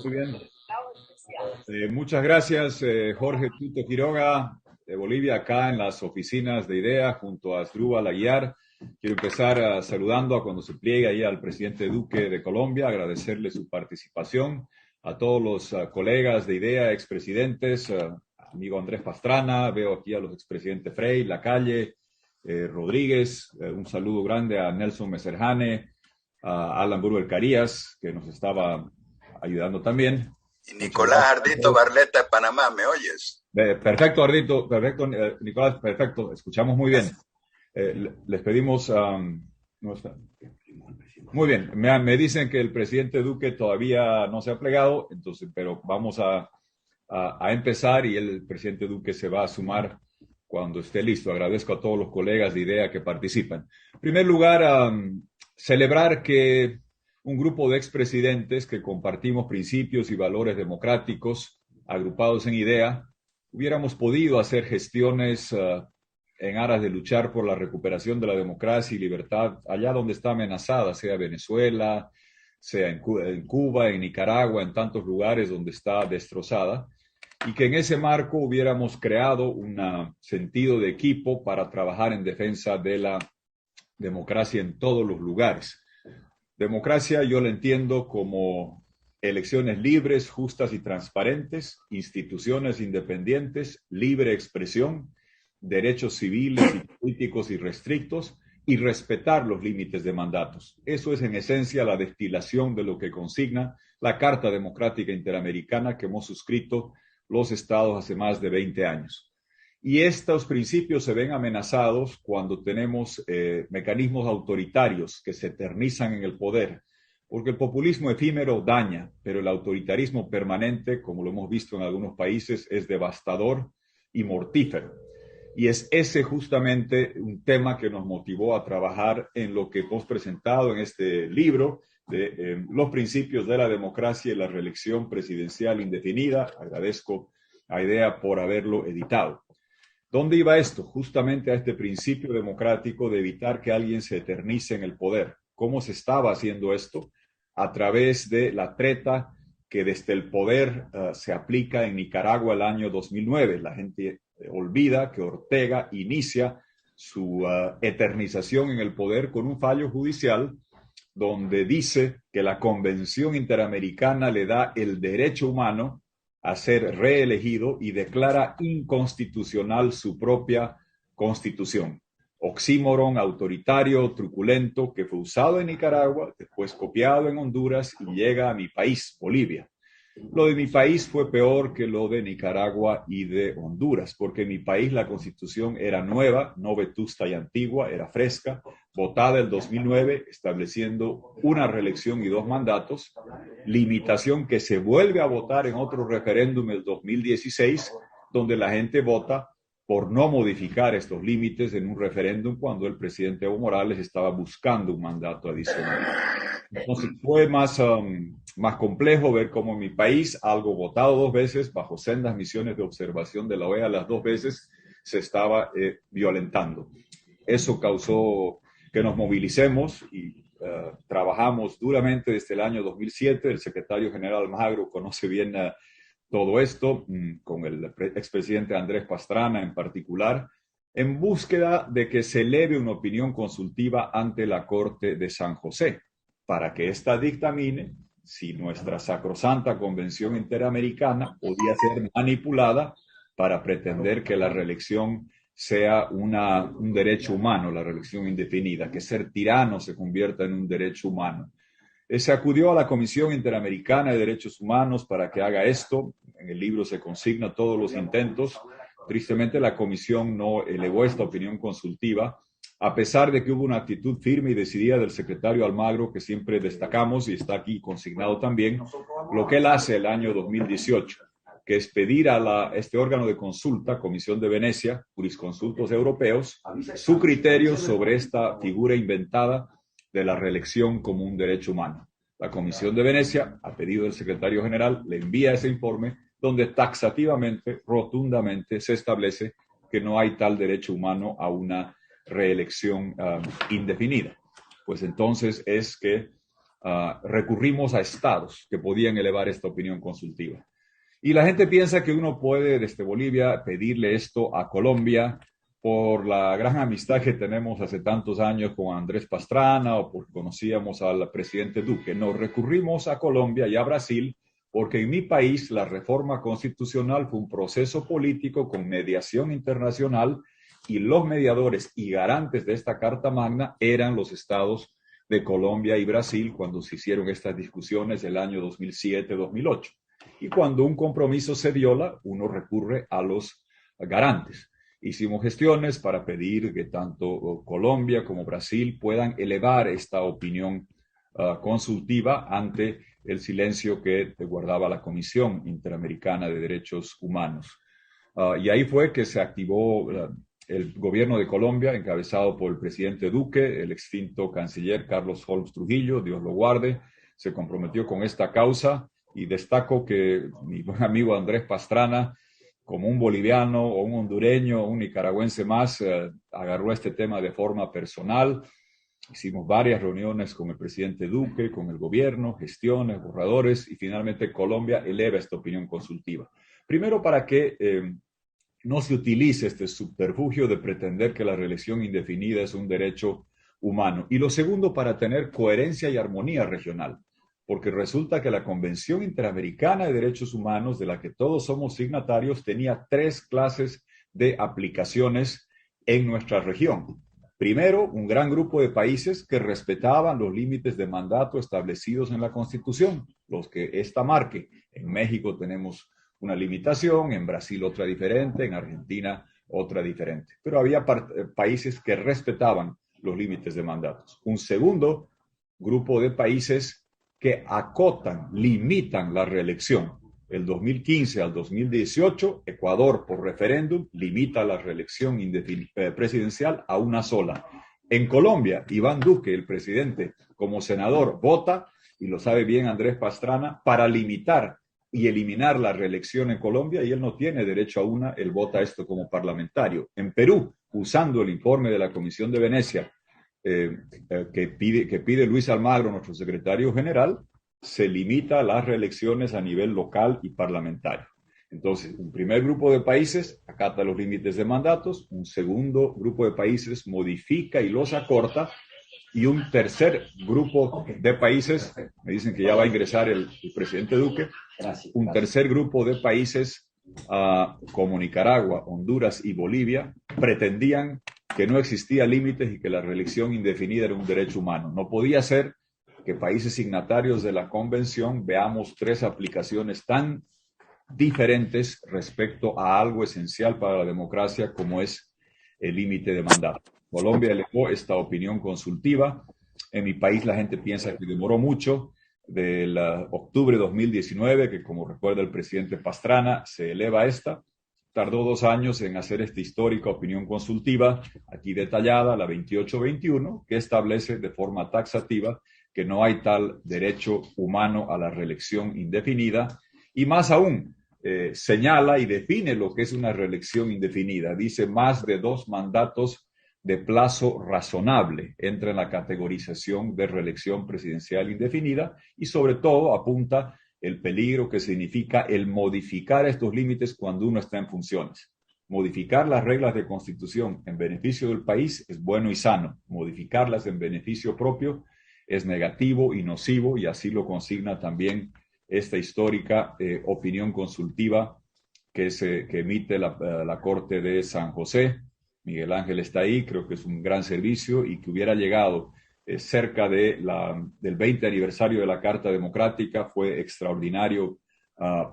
Muy bien. Muchas gracias, Jorge Tuto Quiroga, de Bolivia, acá en las oficinas de IDEA, junto a Asdrúbal Aguiar. Quiero empezar saludando a cuando se pliegue ahí al presidente Duque de Colombia, agradecerle su participación, a todos los colegas de IDEA, expresidentes, amigo Andrés Pastrana, veo aquí a los expresidentes Frei, Lacalle, Rodríguez, un saludo grande a Nelson Messerjane, a Alan Burber Carías, que nos estaba ayudando también. Y Nicolás Ardito Barleta de Panamá, ¿me oyes? Perfecto, Ardito, perfecto, Nicolás, perfecto, escuchamos muy bien. Les pedimos... no está. Muy bien, me dicen que el presidente Duque todavía no se ha plegado, entonces, pero vamos a empezar y el presidente Duque se va a sumar cuando esté listo. Agradezco a todos los colegas de IDEA que participan. En primer lugar, celebrar que un grupo de expresidentes que compartimos principios y valores democráticos agrupados en IDEA, hubiéramos podido hacer gestiones en aras de luchar por la recuperación de la democracia y libertad allá donde está amenazada, sea Venezuela, sea en Cuba, en Nicaragua, en tantos lugares donde está destrozada, y que en ese marco hubiéramos creado un sentido de equipo para trabajar en defensa de la democracia en todos los lugares. Democracia yo la entiendo como elecciones libres, justas y transparentes, instituciones independientes, libre expresión, derechos civiles y políticos irrestrictos y respetar los límites de mandatos. Eso es en esencia la destilación de lo que consigna la Carta Democrática Interamericana que hemos suscrito los estados hace más de 20 años. Y estos principios se ven amenazados cuando tenemos mecanismos autoritarios que se eternizan en el poder, porque el populismo efímero daña, pero el autoritarismo permanente, como lo hemos visto en algunos países, es devastador y mortífero. Y es ese justamente un tema que nos motivó a trabajar en lo que hemos presentado en este libro de los principios de la democracia y la reelección presidencial indefinida. Agradezco a IDEA por haberlo editado. ¿Dónde iba esto? Justamente a este principio democrático de evitar que alguien se eternice en el poder. ¿Cómo se estaba haciendo esto? A través de la treta que desde el poder se aplica en Nicaragua el año 2009. La gente olvida que Ortega inicia su eternización en el poder con un fallo judicial donde dice que la Convención Interamericana le da el derecho humano a ser reelegido y declara inconstitucional su propia constitución. Oxímoron autoritario, truculento, que fue usado en Nicaragua, después copiado en Honduras y llega a mi país, Bolivia. Lo de mi país fue peor que lo de Nicaragua y de Honduras, porque en mi país la constitución era nueva, no vetusta y antigua, era fresca, votada el 2009, estableciendo una reelección y 2 mandatos, limitación que se vuelve a votar en otro referéndum el 2016, donde la gente vota por no modificar estos límites en un referéndum cuando el presidente Evo Morales estaba buscando un mandato adicional. Entonces fue más complejo ver cómo en mi país, algo votado 2 veces, bajo sendas misiones de observación de la OEA las 2 veces, se estaba violentando. Eso causó que nos movilicemos y trabajamos duramente desde el año 2007. El secretario general Almagro conoce bien todo esto, con el expresidente Andrés Pastrana en particular, en búsqueda de que se eleve una opinión consultiva ante la Corte de San José, para que ésta dictamine si nuestra sacrosanta Convención Interamericana podía ser manipulada para pretender que la reelección sea un derecho humano, la reelección indefinida, que ser tirano se convierta en un derecho humano. Se acudió a la Comisión Interamericana de Derechos Humanos para que haga esto. En el libro se consigna todos los intentos. Tristemente, la comisión no elevó esta opinión consultiva, a pesar de que hubo una actitud firme y decidida del secretario Almagro, que siempre destacamos y está aquí consignado también, lo que él hace el año 2018, que es pedir a este órgano de consulta, Comisión de Venecia, jurisconsultos europeos, su criterio sobre esta figura inventada de la reelección como un derecho humano. La Comisión de Venecia, a pedido del secretario general, le envía ese informe donde taxativamente, rotundamente, se establece que no hay tal derecho humano a una reelección indefinida. Pues entonces es que recurrimos a estados que podían elevar esta opinión consultiva. Y la gente piensa que uno puede desde Bolivia pedirle esto a Colombia por la gran amistad que tenemos hace tantos años con Andrés Pastrana o porque conocíamos al presidente Duque. No, recurrimos a Colombia y a Brasil porque en mi país la reforma constitucional fue un proceso político con mediación internacional y los mediadores y garantes de esta Carta Magna eran los estados de Colombia y Brasil cuando se hicieron estas discusiones el año 2007-2008. Y cuando un compromiso se viola, uno recurre a los garantes. Hicimos gestiones para pedir que tanto Colombia como Brasil puedan elevar esta opinión consultiva ante el silencio que guardaba la Comisión Interamericana de Derechos Humanos. Y ahí fue que se activó el gobierno de Colombia, encabezado por el presidente Duque, el extinto canciller Carlos Holmes Trujillo, Dios lo guarde, se comprometió con esta causa y destaco que mi buen amigo Andrés Pastrana, como un boliviano o un hondureño o un nicaragüense más, agarró este tema de forma personal. Hicimos varias reuniones con el presidente Duque, con el gobierno, gestiones, borradores, y finalmente Colombia eleva esta opinión consultiva. Primero, para que no se utilice este subterfugio de pretender que la reelección indefinida es un derecho humano. Y lo segundo, para tener coherencia y armonía regional, porque resulta que la Convención Interamericana de Derechos Humanos, de la que todos somos signatarios, tenía 3 clases de aplicaciones en nuestra región. Primero, un gran grupo de países que respetaban los límites de mandato establecidos en la Constitución, los que esta marque. En México tenemos una limitación, en Brasil otra diferente, en Argentina otra diferente. Pero había países que respetaban los límites de mandatos. Un segundo grupo de países que acotan, limitan la reelección. El 2015 al 2018, Ecuador, por referéndum, limita la reelección presidencial a una sola. En Colombia, Iván Duque, el presidente, como senador, vota, y lo sabe bien Andrés Pastrana, para limitar y eliminar la reelección en Colombia, y él no tiene derecho a una, él vota esto como parlamentario. En Perú, usando el informe de la Comisión de Venecia, que pide Luis Almagro, nuestro secretario general, se limita a las reelecciones a nivel local y parlamentario. Entonces, un primer grupo de países acata los límites de mandatos, un segundo grupo de países modifica y los acorta, y un tercer grupo de países, me dicen que ya va a ingresar el presidente Duque, un tercer grupo de países como Nicaragua, Honduras y Bolivia pretendían que no existía límites y que la reelección indefinida era un derecho humano. No podía ser que países signatarios de la Convención veamos 3 aplicaciones tan diferentes respecto a algo esencial para la democracia como es el límite de mandato. Colombia elevó esta opinión consultiva. En mi país la gente piensa que demoró mucho. Del octubre de 2019, que como recuerda el presidente Pastrana, se eleva esta. Tardó 2 años en hacer esta histórica opinión consultiva, aquí detallada, la 2821, que establece de forma taxativa que no hay tal derecho humano a la reelección indefinida, y más aún, señala y define lo que es una reelección indefinida. Dice más de 2 mandatos de plazo razonable entra en la categorización de reelección presidencial indefinida, y sobre todo apunta el peligro que significa el modificar estos límites cuando uno está en funciones. Modificar las reglas de constitución en beneficio del país es bueno y sano. Modificarlas en beneficio propio es negativo y nocivo, y así lo consigna también esta histórica opinión consultiva que emite la Corte de San José. Miguel Ángel está ahí, creo que es un gran servicio, y que hubiera llegado cerca del 20 aniversario de la Carta Democrática fue extraordinario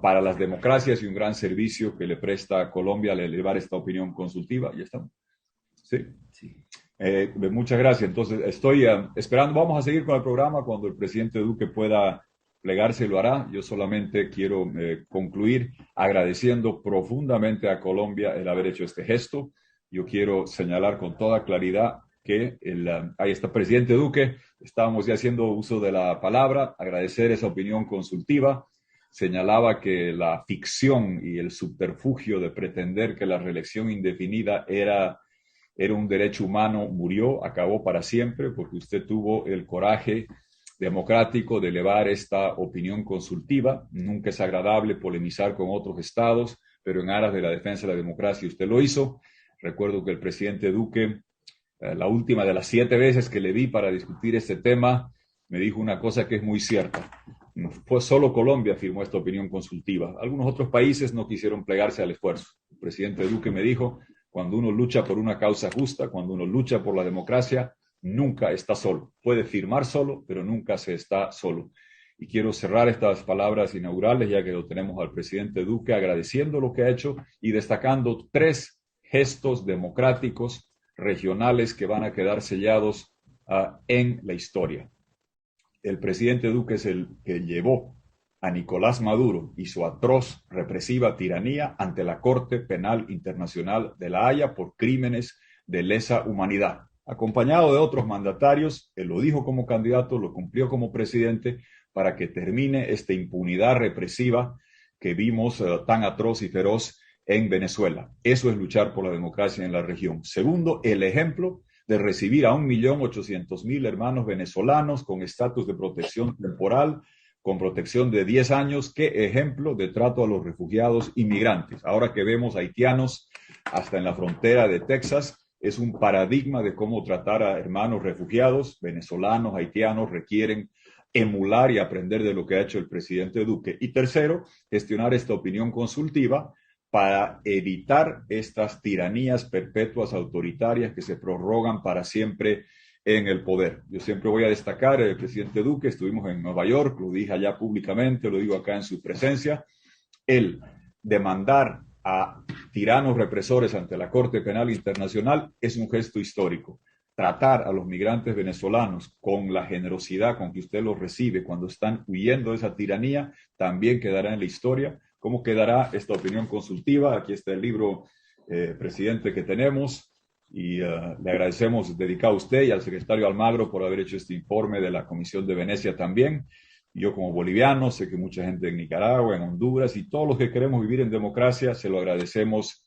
para las democracias y un gran servicio que le presta a Colombia al elevar esta opinión consultiva. Ya estamos. Sí. Muchas gracias. Entonces, estoy esperando. Vamos a seguir con el programa cuando el presidente Duque pueda plegarse, lo hará. Yo solamente quiero concluir agradeciendo profundamente a Colombia el haber hecho este gesto. Yo quiero señalar con toda claridad que ahí está presidente Duque, estábamos ya haciendo uso de la palabra, agradecer esa opinión consultiva. Señalaba que la ficción y el subterfugio de pretender que la reelección indefinida era un derecho humano murió, acabó para siempre, porque usted tuvo el coraje democrático de elevar esta opinión consultiva. Nunca es agradable polemizar con otros estados, pero en aras de la defensa de la democracia usted lo hizo. Recuerdo que el presidente Duque, la última de las 7 veces que le vi para discutir este tema, me dijo una cosa que es muy cierta. Fue solo Colombia firmó esta opinión consultiva. Algunos otros países no quisieron plegarse al esfuerzo. El presidente Duque me dijo, cuando uno lucha por una causa justa, cuando uno lucha por la democracia, nunca está solo. Puede firmar solo, pero nunca se está solo. Y quiero cerrar estas palabras inaugurales, ya que lo tenemos al presidente Duque, agradeciendo lo que ha hecho y destacando 3 gestos democráticos regionales que van a quedar sellados en la historia. El presidente Duque es el que llevó a Nicolás Maduro y su atroz, represiva tiranía ante la Corte Penal Internacional de La Haya por crímenes de lesa humanidad. Acompañado de otros mandatarios, él lo dijo como candidato, lo cumplió como presidente para que termine esta impunidad represiva que vimos tan atroz y feroz en Venezuela. Eso es luchar por la democracia en la región. Segundo, el ejemplo de recibir a 1.800.000 hermanos venezolanos con estatus de protección temporal, con protección de 10 años. Qué ejemplo de trato a los refugiados inmigrantes. Ahora que vemos haitianos hasta en la frontera de Texas, es un paradigma de cómo tratar a hermanos refugiados, venezolanos, haitianos, requieren emular y aprender de lo que ha hecho el presidente Duque. Y tercero, gestionar esta opinión consultiva para evitar estas tiranías perpetuas autoritarias que se prorrogan para siempre en el poder. Yo siempre voy a destacar el presidente Duque, estuvimos en Nueva York, lo dije allá públicamente, lo digo acá en su presencia, el demandar a tiranos represores ante la Corte Penal Internacional es un gesto histórico. Tratar a los migrantes venezolanos con la generosidad con que usted los recibe cuando están huyendo de esa tiranía también quedará en la historia. ¿Cómo quedará esta opinión consultiva? Aquí está el libro, presidente, que tenemos y le agradecemos dedicado a usted y al secretario Almagro por haber hecho este informe de la Comisión de Venecia también. Yo como boliviano, sé que mucha gente en Nicaragua, en Honduras y todos los que queremos vivir en democracia, se lo agradecemos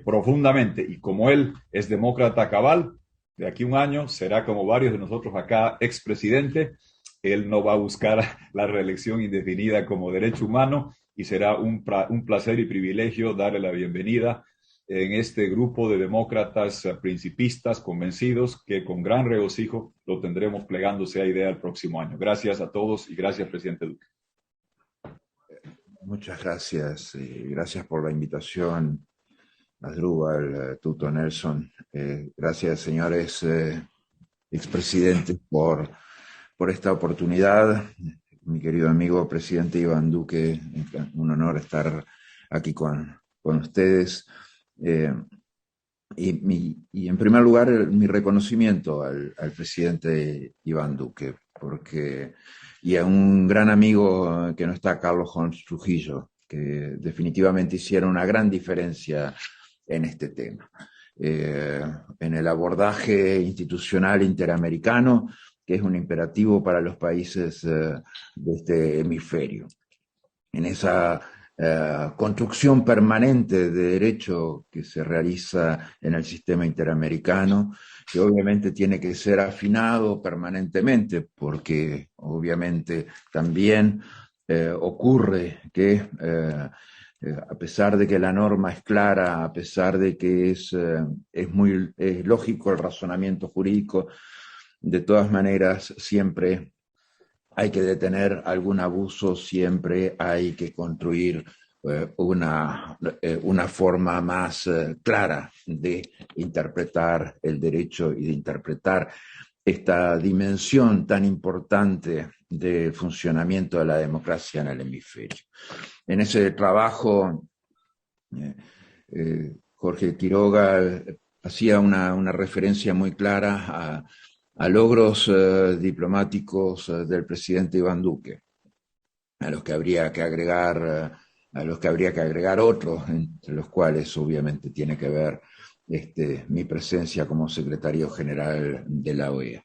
profundamente. Y como él es demócrata cabal, de aquí a un año será como varios de nosotros acá expresidente. Él no va a buscar la reelección indefinida como derecho humano y será un placer y privilegio darle la bienvenida en este grupo de demócratas principistas convencidos que con gran regocijo lo tendremos plegándose a idea el próximo año. Gracias a todos y gracias, presidente Duque. Muchas gracias. Gracias por la invitación, Asdrúbal, Tuto, Nelson. Gracias, señores expresidentes, por esta oportunidad. Mi querido amigo presidente Iván Duque, un honor estar aquí con ustedes. Y en primer lugar, mi reconocimiento al presidente Iván Duque, y a un gran amigo que no está, Carlos Holmes Trujillo, que definitivamente hicieron una gran diferencia en este tema. En el abordaje institucional interamericano, que es un imperativo para los países de este hemisferio. En esa construcción permanente de derecho que se realiza en el sistema interamericano, que obviamente tiene que ser afinado permanentemente, porque obviamente también ocurre que a pesar de que la norma es clara, a pesar de que es lógico el razonamiento jurídico, de todas maneras siempre hay que detener algún abuso, siempre hay que construir una forma más clara de interpretar el derecho y de interpretar esta dimensión tan importante del funcionamiento de la democracia en el hemisferio. En ese trabajo, Jorge Quiroga hacía una referencia muy clara a logros diplomáticos del presidente Iván Duque, a los que habría que agregar otros, entre los cuales obviamente tiene que ver mi presencia como secretario general de la OEA.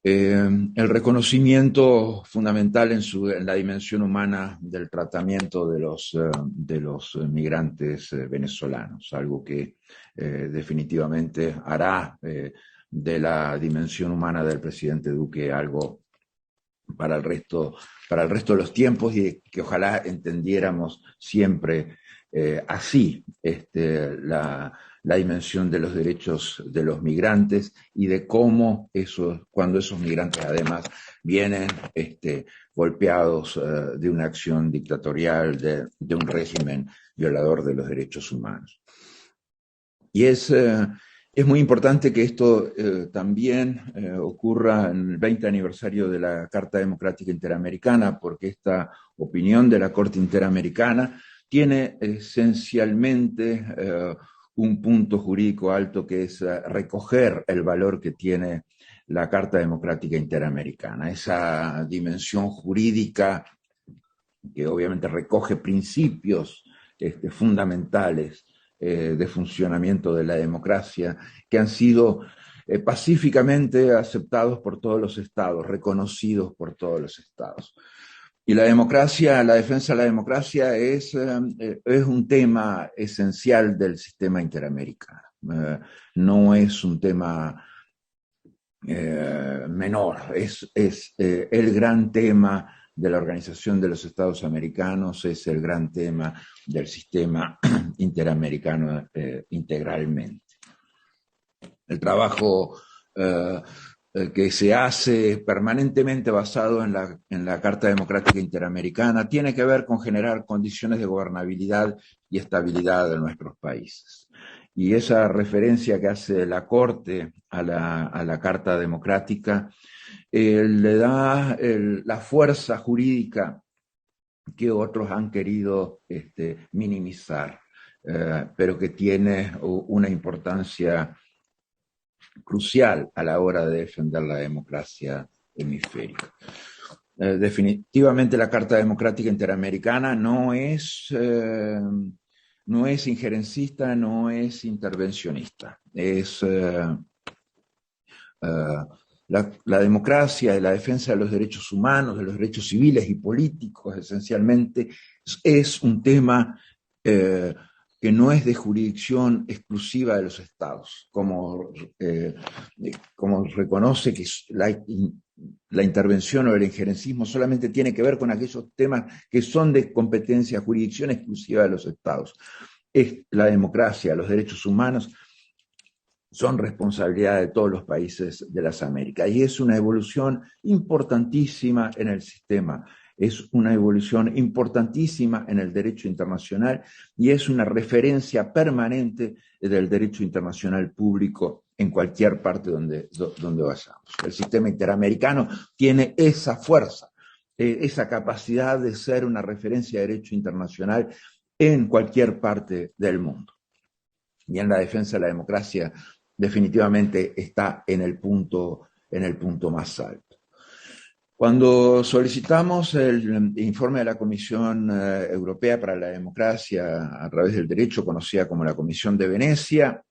El reconocimiento fundamental en la dimensión humana del tratamiento de los migrantes venezolanos, algo que definitivamente hará de la dimensión humana del presidente Duque algo para el resto de los tiempos, y que ojalá entendiéramos siempre así la dimensión de los derechos de los migrantes y de cómo cuando esos migrantes además vienen golpeados de una acción dictatorial, de un régimen violador de los derechos humanos. Y es muy importante que esto también ocurra en el 20 aniversario de la Carta Democrática Interamericana, porque esta opinión de la Corte Interamericana tiene esencialmente un punto jurídico alto, que es recoger el valor que tiene la Carta Democrática Interamericana, esa dimensión jurídica que obviamente recoge principios fundamentales de funcionamiento de la democracia, que han sido pacíficamente aceptados por todos los estados, reconocidos por todos los estados. Y la democracia, la defensa de la democracia es un tema esencial del sistema interamericano. No es un tema menor, es el gran tema de la Organización de los Estados Americanos, es el gran tema del sistema interamericano integralmente. El trabajo que se hace permanentemente basado en la Carta Democrática Interamericana tiene que ver con generar condiciones de gobernabilidad y estabilidad de nuestros países. Y esa referencia que hace la Corte a la Carta Democrática le da la fuerza jurídica que otros han querido minimizar, pero que tiene una importancia crucial a la hora de defender la democracia hemisférica. Definitivamente la Carta Democrática Interamericana no es injerencista, no es intervencionista. La democracia y la defensa de los derechos humanos, de los derechos civiles y políticos, esencialmente, es un tema que no es de jurisdicción exclusiva de los estados, como reconoce que la intervención o el injerencismo solamente tiene que ver con aquellos temas que son de competencia, jurisdicción exclusiva de los estados. La democracia, los derechos humanos son responsabilidad de todos los países de las Américas, y es una evolución importantísima en el sistema. Es una evolución importantísima en el derecho internacional y es una referencia permanente del derecho internacional público en cualquier parte donde vayamos. El sistema interamericano tiene esa fuerza, esa capacidad de ser una referencia de derecho internacional en cualquier parte del mundo. Y en la defensa de la democracia definitivamente está en el punto más alto. Cuando solicitamos el informe de la Comisión Europea para la Democracia a través del derecho, conocida como la Comisión de Venecia,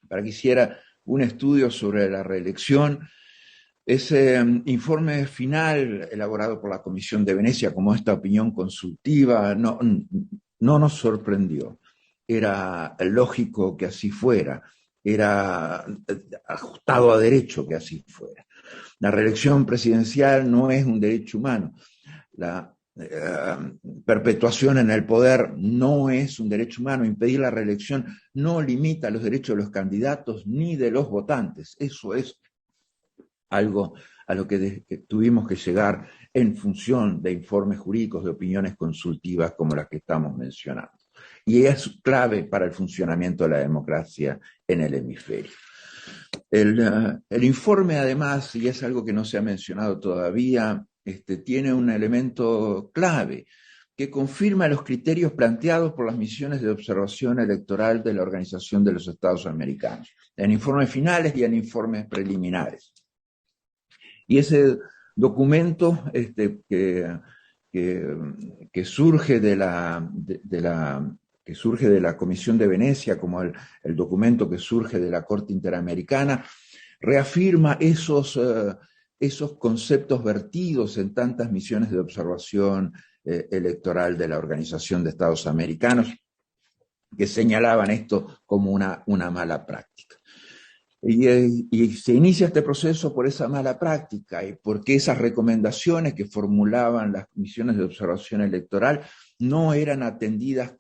para que hiciera un estudio sobre la reelección, ese informe final elaborado por la Comisión de Venecia como esta opinión consultiva no nos sorprendió. Era lógico que así fuera, era ajustado a derecho que así fuera. La reelección presidencial no es un derecho humano. La perpetuación en el poder no es un derecho humano. Impedir la reelección no limita los derechos de los candidatos ni de los votantes. Eso es algo a lo que tuvimos que llegar en función de informes jurídicos, de opiniones consultivas como las que estamos mencionando. Y es clave para el funcionamiento de la democracia en el hemisferio. El informe, además, y es algo que no se ha mencionado todavía, tiene un elemento clave que confirma los criterios planteados por las misiones de observación electoral de la Organización de los Estados Americanos, en informes finales y en informes preliminares. Y ese documento que surge de la Comisión de Venecia, como el documento que surge de la Corte Interamericana, reafirma esos conceptos vertidos en tantas misiones de observación electoral de la Organización de Estados Americanos, que señalaban esto como una mala práctica. Y se inicia este proceso por esa mala práctica y porque esas recomendaciones que formulaban las comisiones de observación electoral no eran atendidas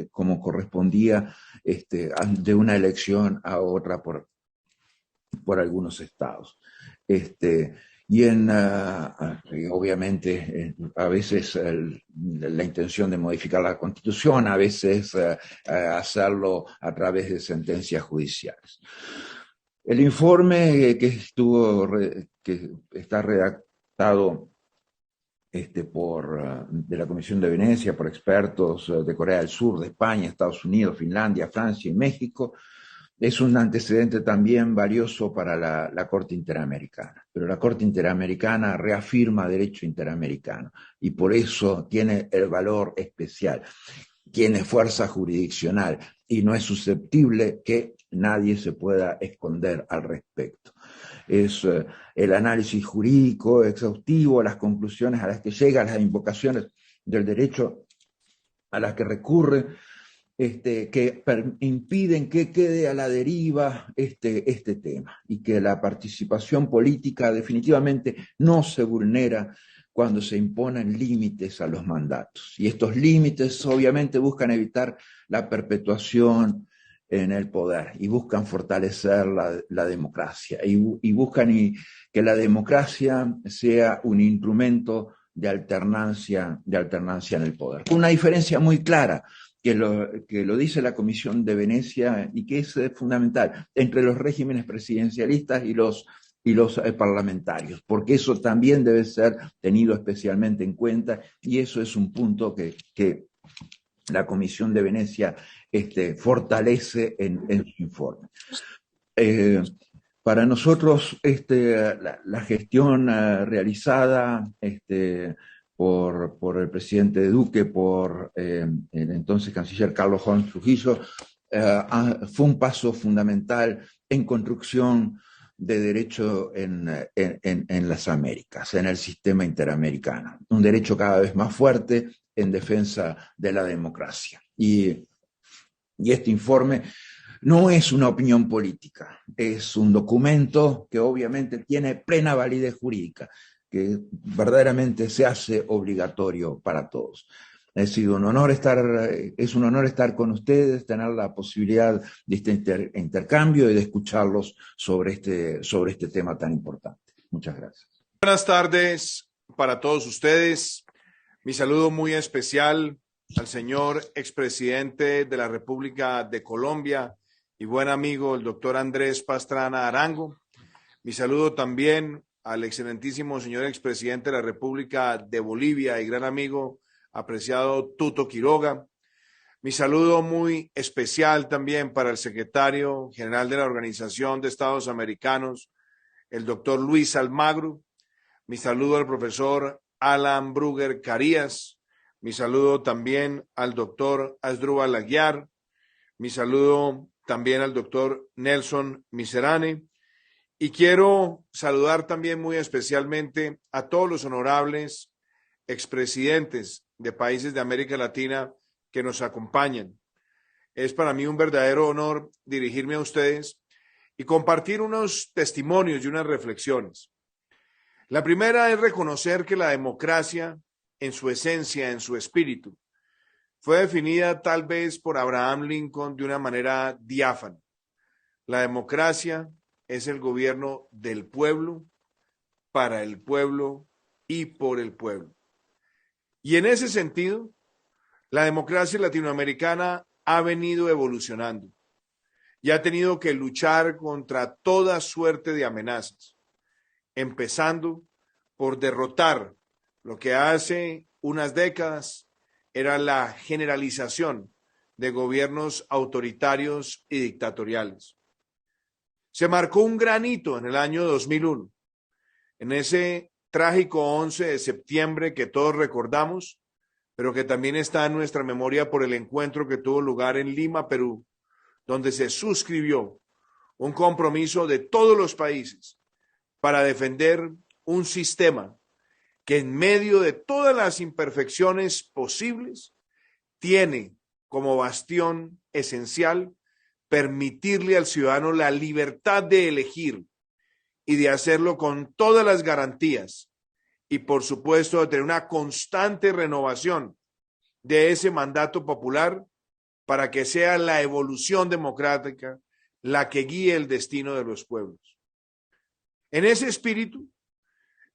como correspondía de una elección a otra por algunos estados. Y obviamente a veces la intención de modificar la Constitución, a veces hacerlo a través de sentencias judiciales. El informe que está redactado de la Comisión de Venecia por expertos de Corea del Sur, de España, Estados Unidos, Finlandia, Francia y México, es un antecedente también valioso para la Corte Interamericana. Pero la Corte Interamericana reafirma derecho interamericano y por eso tiene el valor especial, tiene fuerza jurisdiccional y no es susceptible que nadie se pueda esconder al respecto. Es el análisis jurídico exhaustivo, las conclusiones a las que llega, las invocaciones del derecho a las que recurre, que impiden que quede a la deriva este tema y que la participación política definitivamente no se vulnera cuando se imponen límites a los mandatos. Y estos límites obviamente buscan evitar la perpetuación en el poder y buscan fortalecer la democracia y buscan que la democracia sea un instrumento de alternancia en el poder. Una diferencia muy clara que lo dice la Comisión de Venecia y que es fundamental entre los regímenes presidencialistas y los parlamentarios, porque eso también debe ser tenido especialmente en cuenta y eso es un punto que la Comisión de Venecia fortalece en su informe. Para nosotros la gestión realizada por el presidente Duque, por el entonces canciller Carlos Holmes Trujillo, fue un paso fundamental en construcción de derecho en las Américas, en el sistema interamericano. Un derecho cada vez más fuerte en defensa de la democracia. Y este informe no es una opinión política, es un documento que obviamente tiene plena validez jurídica, que verdaderamente se hace obligatorio para todos. Ha sido un honor es un honor estar con ustedes, tener la posibilidad de este intercambio y de escucharlos sobre este tema tan importante. Muchas gracias. Buenas tardes para todos ustedes. Mi saludo muy especial al señor expresidente de la República de Colombia y buen amigo, el doctor Andrés Pastrana Arango. Mi saludo también al excelentísimo señor expresidente de la República de Bolivia y gran amigo, apreciado Tuto Quiroga. Mi saludo muy especial también para el secretario general de la Organización de Estados Americanos, el doctor Luis Almagro. Mi saludo al profesor Alan Brugger Carías. Mi saludo también al doctor Asdrúbal Aguiar. Mi saludo también al doctor Nelson Miserane. Y quiero saludar también muy especialmente a todos los honorables expresidentes de países de América Latina que nos acompañan. Es para mí un verdadero honor dirigirme a ustedes y compartir unos testimonios y unas reflexiones. La primera es reconocer que la democracia, en su esencia, en su espíritu, fue definida tal vez por Abraham Lincoln de una manera diáfana. La democracia es el gobierno del pueblo, para el pueblo y por el pueblo. Y en ese sentido, la democracia latinoamericana ha venido evolucionando y ha tenido que luchar contra toda suerte de amenazas, empezando por derrotar lo que hace unas décadas era la generalización de gobiernos autoritarios y dictatoriales. Se marcó un gran hito en el año 2001, en ese trágico 11 de septiembre que todos recordamos, pero que también está en nuestra memoria por el encuentro que tuvo lugar en Lima, Perú, donde se suscribió un compromiso de todos los países para defender un sistema que en medio de todas las imperfecciones posibles tiene como bastión esencial permitirle al ciudadano la libertad de elegir y de hacerlo con todas las garantías y por supuesto de tener una constante renovación de ese mandato popular para que sea la evolución democrática la que guíe el destino de los pueblos. En ese espíritu,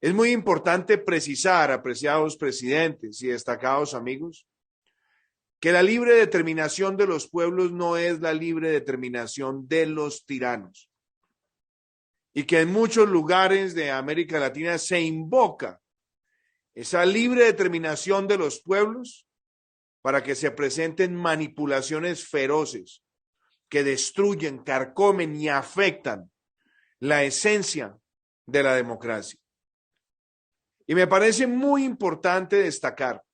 es muy importante precisar, apreciados presidentes y destacados amigos, que la libre determinación de los pueblos no es la libre determinación de los tiranos. Y que en muchos lugares de América Latina se invoca esa libre determinación de los pueblos para que se presenten manipulaciones feroces que destruyen, carcomen y afectan la esencia de la democracia. Y me parece muy importante destacar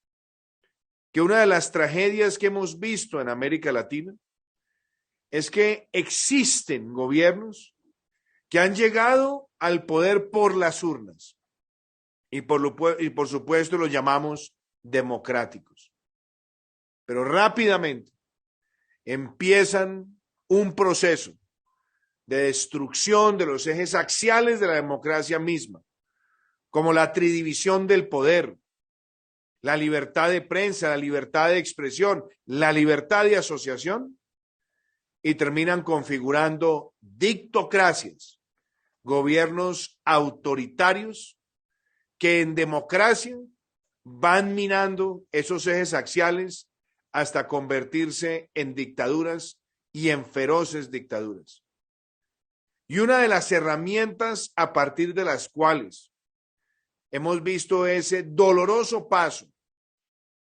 que una de las tragedias que hemos visto en América Latina es que existen gobiernos que han llegado al poder por las urnas y por supuesto los llamamos democráticos. Pero rápidamente empiezan un proceso de destrucción de los ejes axiales de la democracia misma, como la tridivisión del poder, la libertad de prensa, la libertad de expresión, la libertad de asociación, y terminan configurando dictocracias, gobiernos autoritarios que en democracia van minando esos ejes axiales hasta convertirse en dictaduras y en feroces dictaduras. Y una de las herramientas a partir de las cuales hemos visto ese doloroso paso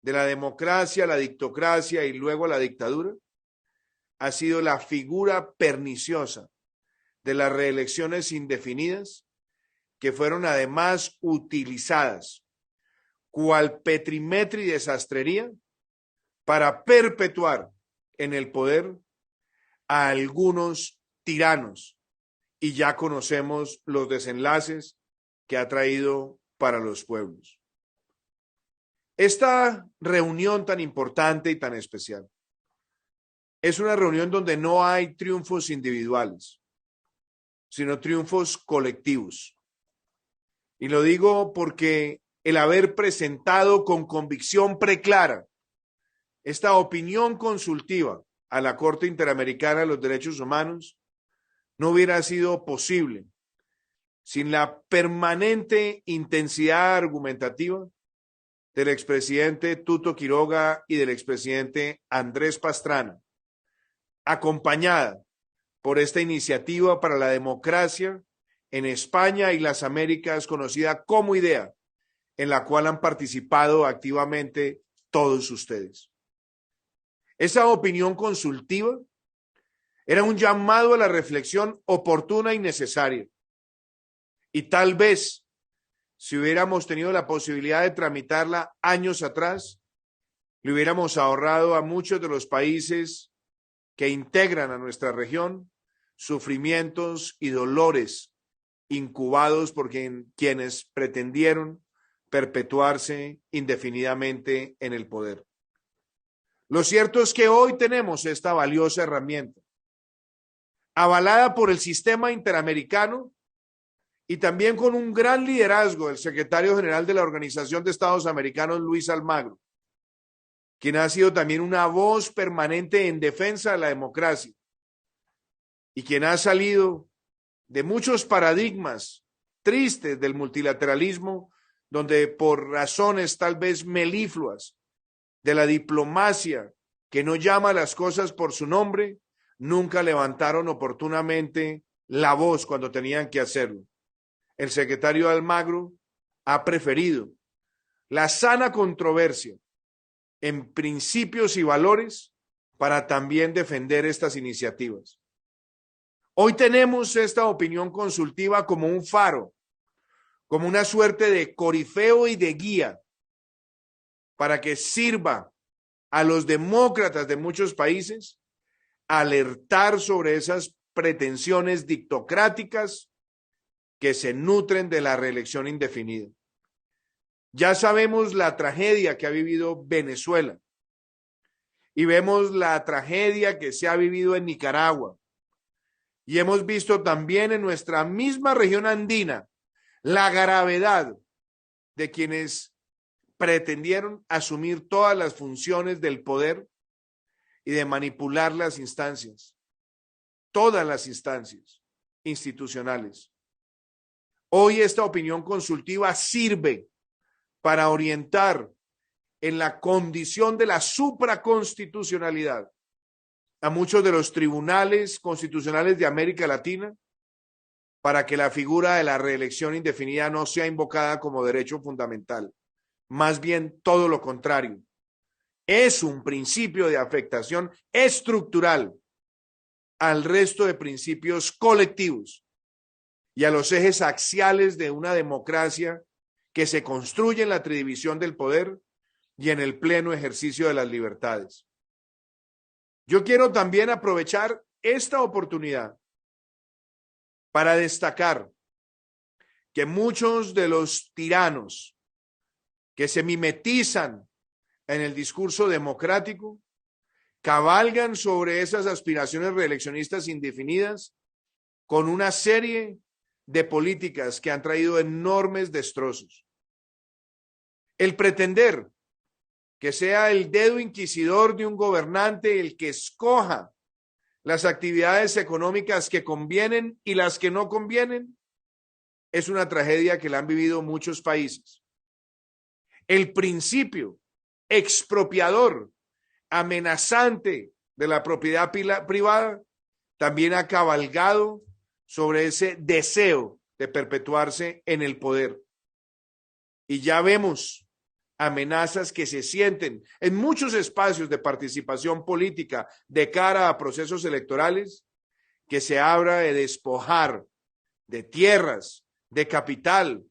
de la democracia a la dictocracia y luego a la dictadura ha sido la figura perniciosa de las reelecciones indefinidas, que fueron además utilizadas cual petrimetri de sastrería para perpetuar en el poder a algunos tiranos, y ya conocemos los desenlaces que ha traído para los pueblos. Esta reunión tan importante y tan especial es una reunión donde no hay triunfos individuales, sino triunfos colectivos. Y lo digo porque el haber presentado con convicción preclara esta opinión consultiva a la Corte Interamericana de los Derechos Humanos no hubiera sido posible sin la permanente intensidad argumentativa del expresidente Tuto Quiroga y del expresidente Andrés Pastrana, acompañada por esta iniciativa para la democracia en España y las Américas, conocida como IDEA, en la cual han participado activamente todos ustedes. Esa opinión consultiva era un llamado a la reflexión oportuna y necesaria. Y tal vez, si hubiéramos tenido la posibilidad de tramitarla años atrás, le hubiéramos ahorrado a muchos de los países que integran a nuestra región sufrimientos y dolores incubados por quienes pretendieron perpetuarse indefinidamente en el poder. Lo cierto es que hoy tenemos esta valiosa herramienta, avalada por el sistema interamericano y también con un gran liderazgo del secretario general de la Organización de Estados Americanos, Luis Almagro, quien ha sido también una voz permanente en defensa de la democracia y quien ha salido de muchos paradigmas tristes del multilateralismo, donde por razones tal vez melifluas de la diplomacia que no llama las cosas por su nombre, nunca levantaron oportunamente la voz cuando tenían que hacerlo. El secretario Almagro ha preferido la sana controversia en principios y valores para también defender estas iniciativas. Hoy tenemos esta opinión consultiva como un faro, como una suerte de corifeo y de guía para que sirva a los demócratas de muchos países alertar sobre esas pretensiones dictocráticas que se nutren de la reelección indefinida. Ya sabemos la tragedia que ha vivido Venezuela y vemos la tragedia que se ha vivido en Nicaragua. Y hemos visto también en nuestra misma región andina la gravedad de quienes pretendieron asumir todas las funciones del poder y de manipular las instancias, todas las instancias institucionales. Hoy esta opinión consultiva sirve para orientar en la condición de la supraconstitucionalidad a muchos de los tribunales constitucionales de América Latina, para que la figura de la reelección indefinida no sea invocada como derecho fundamental. Más bien todo lo contrario. Es un principio de afectación estructural al resto de principios colectivos y a los ejes axiales de una democracia que se construye en la tridivisión del poder y en el pleno ejercicio de las libertades. Yo quiero también aprovechar esta oportunidad para destacar que muchos de los tiranos que se mimetizan en el discurso democrático cabalgan sobre esas aspiraciones reeleccionistas indefinidas con una serie de políticas que han traído enormes destrozos. El pretender que sea el dedo inquisidor de un gobernante el que escoja las actividades económicas que convienen y las que no convienen es una tragedia que la han vivido muchos países. El principio expropiador, amenazante de la propiedad privada también ha cabalgado sobre ese deseo de perpetuarse en el poder. Y ya vemos amenazas que se sienten en muchos espacios de participación política de cara a procesos electorales, que se habla de despojar de tierras, de capital,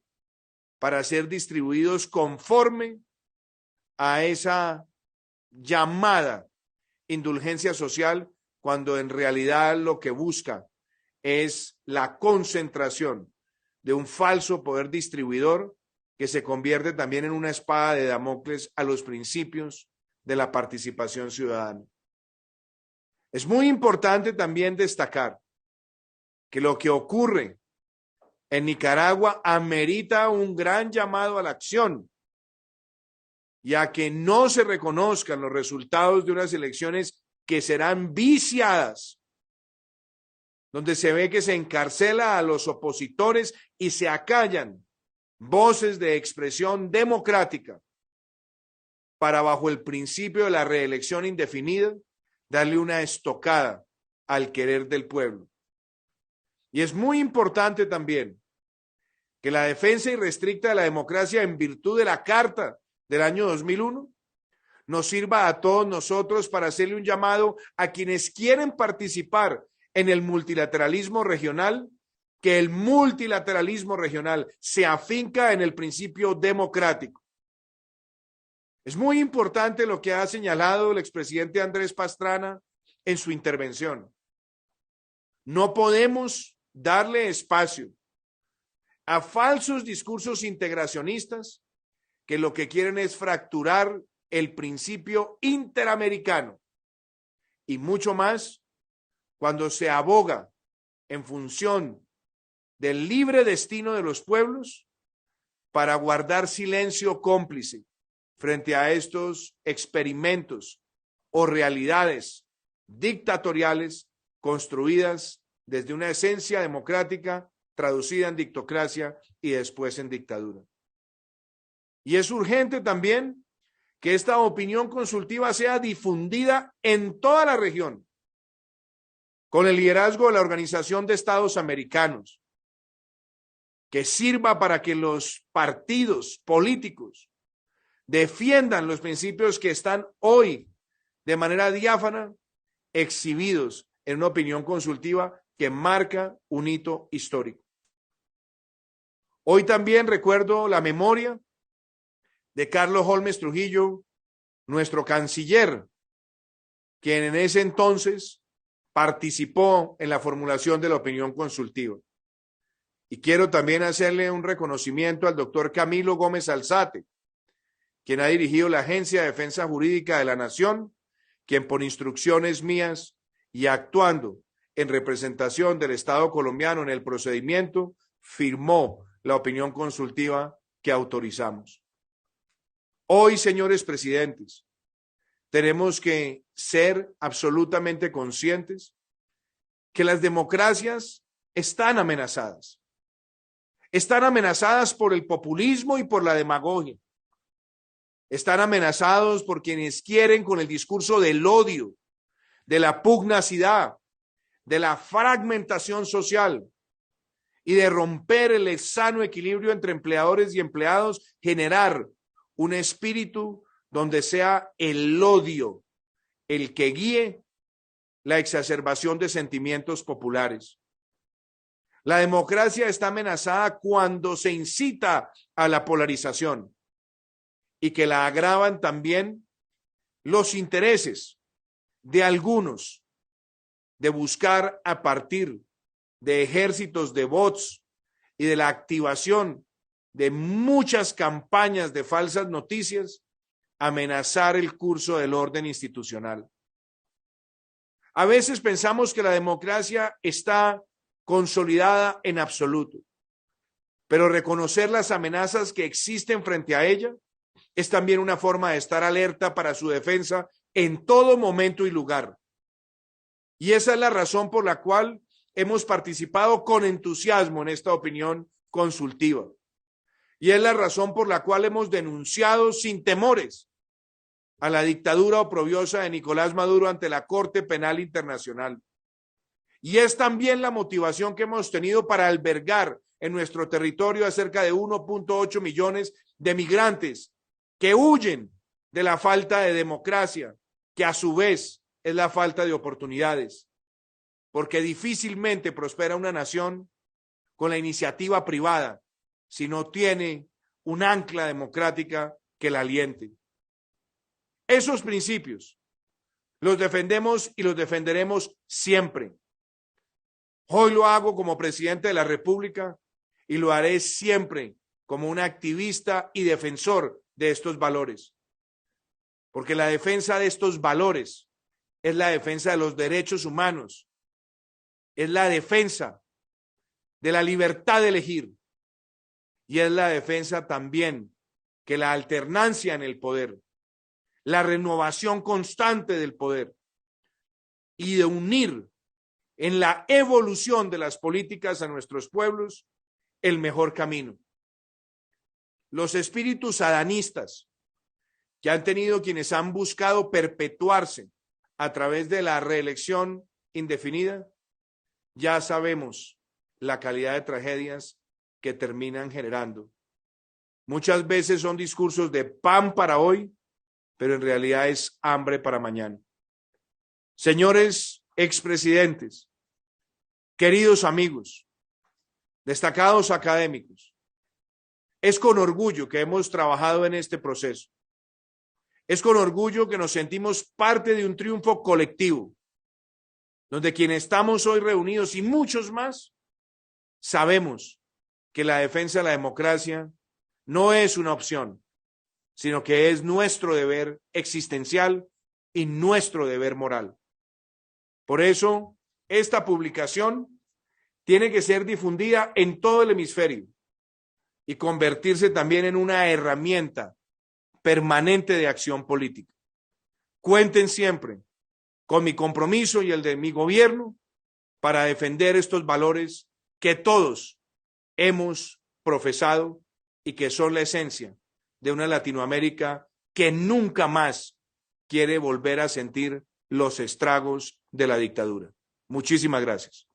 para ser distribuidos conforme a esa llamada indulgencia social, cuando en realidad lo que busca es la concentración de un falso poder distribuidor que se convierte también en una espada de Damocles a los principios de la participación ciudadana. Es muy importante también destacar que lo que ocurre en Nicaragua amerita un gran llamado a la acción, ya que no se reconozcan los resultados de unas elecciones que serán viciadas, donde se ve que se encarcela a los opositores y se acallan voces de expresión democrática para, bajo el principio de la reelección indefinida, darle una estocada al querer del pueblo. Y es muy importante también que la defensa irrestricta de la democracia en virtud de la Carta del año 2001 nos sirva a todos nosotros para hacerle un llamado a quienes quieren participar en el multilateralismo regional, que el multilateralismo regional se afinca en el principio democrático. Es muy importante lo que ha señalado el expresidente Andrés Pastrana en su intervención. No podemos darle espacio a falsos discursos integracionistas que lo que quieren es fracturar el principio interamericano, y mucho más cuando se aboga en función del libre destino de los pueblos para guardar silencio cómplice frente a estos experimentos o realidades dictatoriales construidas desde una esencia democrática traducida en dictocracia y después en dictadura. Y es urgente también que esta opinión consultiva sea difundida en toda la región, con el liderazgo de la Organización de Estados Americanos, que sirva para que los partidos políticos defiendan los principios que están hoy de manera diáfana exhibidos en una opinión consultiva que marca un hito histórico. Hoy también recuerdo la memoria de Carlos Holmes Trujillo, nuestro canciller, quien en ese entonces participó en la formulación de la opinión consultiva. Y quiero también hacerle un reconocimiento al doctor Camilo Gómez Alzate, quien ha dirigido la Agencia de Defensa Jurídica de la Nación quien por instrucciones mías y actuando en representación del Estado colombiano en el procedimiento, firmó la opinión consultiva que autorizamos. Hoy, señores presidentes, tenemos que ser absolutamente conscientes que las democracias están amenazadas. Están amenazadas por el populismo y por la demagogia. Están amenazados por quienes quieren, con el discurso del odio, de la pugnacidad, de la fragmentación social y de romper el sano equilibrio entre empleadores y empleados, generar un espíritu donde sea el odio el que guíe la exacerbación de sentimientos populares. La democracia está amenazada cuando se incita a la polarización y que la agravan también los intereses de algunos de buscar a partir de ejércitos de bots y de la activación de muchas campañas de falsas noticias, amenazar el curso del orden institucional. A veces pensamos que la democracia está consolidada en absoluto, pero reconocer las amenazas que existen frente a ella es también una forma de estar alerta para su defensa en todo momento y lugar. Y esa es la razón por la cual hemos participado con entusiasmo en esta opinión consultiva. Y es la razón por la cual hemos denunciado sin temores a la dictadura oprobiosa de Nicolás Maduro ante la Corte Penal Internacional. Y es también la motivación que hemos tenido para albergar en nuestro territorio a cerca de 1.8 millones de migrantes que huyen de la falta de democracia, que a su vez es la falta de oportunidades, porque difícilmente prospera una nación con la iniciativa privada si no tiene un ancla democrática que la aliente. Esos principios los defendemos y los defenderemos siempre. Hoy lo hago como presidente de la República y lo haré siempre como un activista y defensor de estos valores. Porque la defensa de estos valores es la defensa de los derechos humanos, es la defensa de la libertad de elegir y es la defensa también que la alternancia en el poder, la renovación constante del poder y de unir en la evolución de las políticas a nuestros pueblos el mejor camino. Los espíritus adanistas que han tenido quienes han buscado perpetuarse a través de la reelección indefinida, ya sabemos la calidad de tragedias que terminan generando. Muchas veces son discursos de pan para hoy, pero en realidad es hambre para mañana. Señores expresidentes, queridos amigos, destacados académicos, es con orgullo que hemos trabajado en este proceso. Es con orgullo que nos sentimos parte de un triunfo colectivo, donde quienes estamos hoy reunidos y muchos más, sabemos que la defensa de la democracia no es una opción, sino que es nuestro deber existencial y nuestro deber moral. Por eso, esta publicación tiene que ser difundida en todo el hemisferio y convertirse también en una herramienta permanente de acción política. Cuenten siempre con mi compromiso y el de mi gobierno para defender estos valores que todos hemos profesado y que son la esencia de una Latinoamérica que nunca más quiere volver a sentir los estragos de la dictadura. Muchísimas gracias.